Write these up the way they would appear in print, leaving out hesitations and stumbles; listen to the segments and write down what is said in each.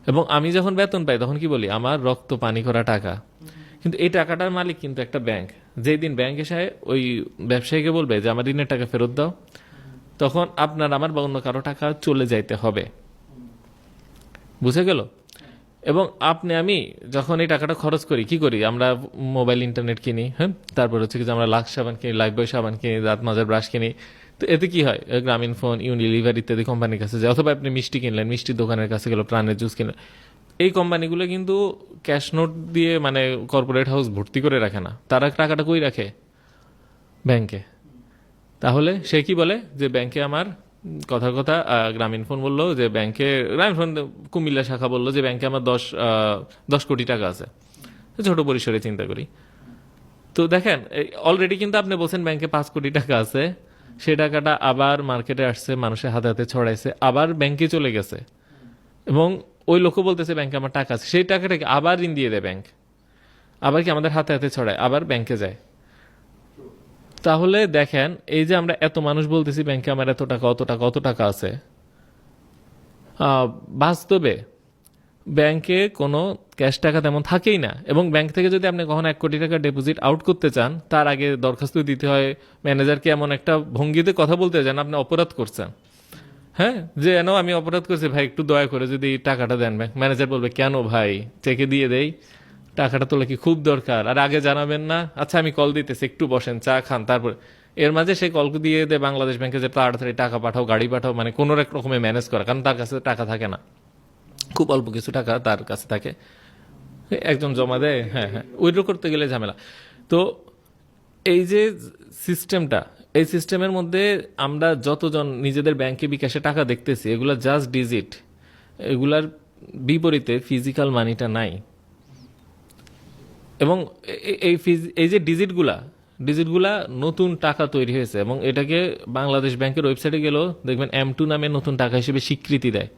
এবং আমি যখন বেতন পাই তখন কি বলি আমার রক্ত পানি করা টাকা, কিন্তু এই টাকাটার মালিক কিন্তু একটা ব্যাংক। যেই দিন ব্যাংক এসে ওই ব্যবসায়ীকে বলবে যে আমার ঋণের টাকা ফেরত দাও, তখন আপনার আমার বা অন্য কারো টাকা চলে যাইতে হবে। বুঝে গেল? এবং আপনি আমি যখন এই টাকাটা খরচ করি কি করি, আমরা মোবাইল ইন্টারনেট কিনি, হ্যাঁ, তারপর হচ্ছে কি যে আমরা লাক্স সাবান কিনি, লাইফবয় সাবান কিনি, দাঁত মাজার ব্রাশ কিনি। তো এতে কি হয়, গ্রামীণ ফোন, ইউনিলিভার ইত্যাদি কোম্পানির কাছে যায়, অথবা আপনি মিষ্টি কিনলেন, মিষ্টির দোকানের কাছে গেল, প্রাণের জুস কিনলেন। এই কোম্পানিগুলো কিন্তু ক্যাশ নোট দিয়ে মানে কর্পোরেট হাউস ভর্তি করে রাখে না, তারা টাকাটা কই রাখে? ব্যাংকে। তাহলে সে কি বলে যে ব্যাংকে আমার কথার কথা গ্রামীণ ফোন বললো যে ব্যাংকে, গ্রামীণ ফোন কুমিল্লা শাখা বললো যে ব্যাংকে আমার 10 কোটি টাকা আছে, ছোট পরিসরে চিন্তা করি। তো দেখেন অলরেডি কিন্তু আপনি বলছেন ব্যাংকে 5 কোটি টাকা আছে, সেই টাকাটা আবার মার্কেটে আসছে, মানুষের হাতে হাতে ছড়াইছে, আবার ব্যাংকে চলে গেছে, এবং ওই লোকও বলতেছে ব্যাংকে আমার টাকা আছে, সেই টাকাটাকে আবার ঋণ দিয়ে দেয় ব্যাংক, আবার কি আমাদের হাতে হাতে ছড়ায়, আবার ব্যাংকে যায়। তাহলে দেখেন এই যে আমরা এত মানুষ বলতেছি ব্যাংকে আমার এত টাকা, অত টাকা, অত টাকা আছে, বাস্তবে ব্যাংকে কোনো ক্যাশ টাকা তেমন থাকেই না। এবং ব্যাংক থেকে যদি আপনি কখনো 1 কোটি টাকা ডিপোজিট আউট করতে চান, তার আগে দরখাস্ত দিতে হয় ম্যানেজারকে, এমন একটা ভঙ্গিতে কথা বলতে চান আপনি অপরাধ করছেন। হ্যাঁ, যে এনো আমি অপরাধ করছি ভাই, একটু দয়া করে যদি টাকাটা দেন। ব্যাংক ম্যানেজার বলবে কেন ভাই, চেকে দিয়ে দেই, টাকাটা তোলা কি খুব দরকার, আর আগে জানাবেন না? আচ্ছা আমি কল দিতেছি, একটু বসেন, চা খান, তারপর। এর মাঝে সে কল দিয়ে দেয় বাংলাদেশ ব্যাংকে যে তাড়াতাড়ি টাকা পাঠাও, গাড়ি পাঠাও, মানে কোনো এক রকমে ম্যানেজ করা, কারণ তার কাছে টাকা থাকে না, খুব অল্প কিছু টাকা তার কাছে থাকে, একজন জমা দেয়, হ্যাঁ হ্যাঁ, উইথড্র করতে গেলে ঝামেলা। তো এই যে সিস্টেমটা, এই সিস্টেমের মধ্যে আমরা যতজন নিজেদের ব্যাংকে বিকাশে টাকা দেখতেছি, এগুলা জাস্ট ডিজিট, এগুলার বিপরীতে ফিজিক্যাল মানিটা নাই। এবং এই যে ডিজিটগুলা নতুন টাকা তৈরি হয়েছে, এবং এটাকে বাংলাদেশ ব্যাংকের ওয়েবসাইটে গেলেও দেখবেন M2 নামে নতুন টাকা হিসেবে স্বীকৃতি দেয়।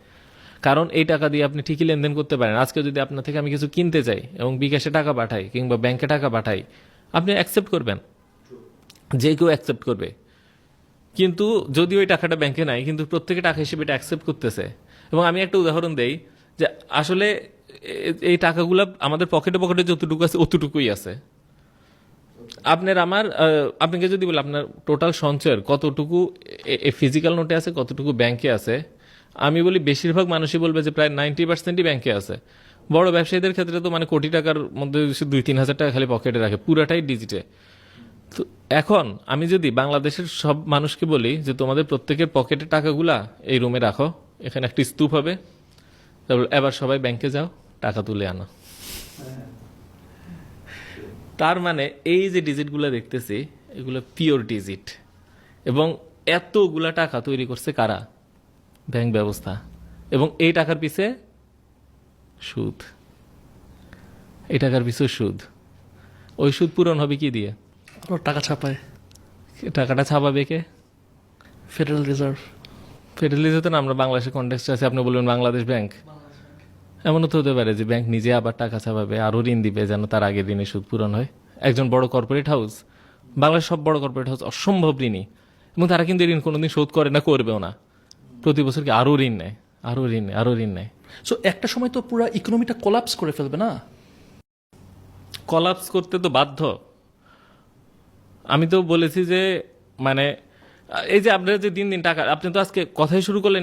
কারণ এই টাকা দিয়ে আপনি ঠিকই লেনদেন করতে পারেন। আজকে যদি আপনার থেকে আমি কিছু কিনতে চাই এবং বিকাশে টাকা পাঠাই কিংবা ব্যাংকে টাকা পাঠাই, আপনি অ্যাকসেপ্ট করবেন, যে কেউ অ্যাকসেপ্ট করবে। কিন্তু যদি ওই টাকাটা ব্যাংকে নাই, কিন্তু প্রত্যেকে টাকা হিসেবে এটা অ্যাকসেপ্ট করতেছে। এবং আমি একটা উদাহরণ দেই যে আসলে এই টাকাগুলো আমাদের পকেটে পকেটে যতটুকু আছে অতটুকুই আছে। আপনার আমার আপনাকে যদি বলে আপনার টোটাল সঞ্চয়ের কতটুকু ফিজিক্যাল নোটে আছে, কতটুকু ব্যাংকে আছে, আমি বলি বেশিরভাগ মানুষই বলবে যে প্রায় 90%ই ব্যাংকে আছে। বড় ব্যবসায়ীদের ক্ষেত্রে তো মানে কোটি টাকার মধ্যে 2-3 হাজার টাকা খালি পকেটে রাখে, পুরাটাই ডিজিটে। তো এখন আমি যদি বাংলাদেশের সব মানুষকে বলি যে তোমাদের প্রত্যেকের পকেটের টাকাগুলা এই রুমে রাখো, এখানে একটা স্তূপ হবে, তারপর এবার সবাই ব্যাংকে যাও, টাকা তুলে আনো। তার মানে এই যে ডিজিটগুলো দেখতেছি, এগুলো পিওর ডিজিট। এবং এতগুলা টাকা তৈরি করছে কারা? ব্যাংক ব্যবস্থা। এবং এই টাকার পিছে সুদ, এই টাকার পিছে সুদ। ওই সুদ পূরণ হবে কি দিয়ে? ওর টাকা ছাপায় টাকাটা ছাপাবে কে? Federal reserve. ফেডারেল রিজার্ভ তো না, আমরা বাংলাদেশের কন্টেক্সট আছে, আপনি বলবেন বাংলাদেশ ব্যাংক। এমনও তো হতে পারে যে ব্যাংক নিজে আবার টাকা ছাপাবে, আরও ঋণ দিবে যেন তার আগের ঋণের সুদ পূরণ হয়। একজন বড় কর্পোরেট হাউস, বাংলাদেশ সব বড় কর্পোরেট হাউস অসম্ভব ঋণী, এবং তারা কিন্তু ঋণ কোনোদিন শোধ করে না, করবেও না। প্রতি বছর কি আরও ঋণ নেয়, আরও ঋণ নেয়, আরও ঋণ নেয়। সো একটা সময় তো পুরো ইকোনমিটা কোলাপস করে ফেলবে না? কলাপস করতে তো বাধ্য। আমি তো বলেছি যে মানে এই যে আপনারা যে দিন দিন টাকা, আপনি তো আজকে কথাই শুরু করলেন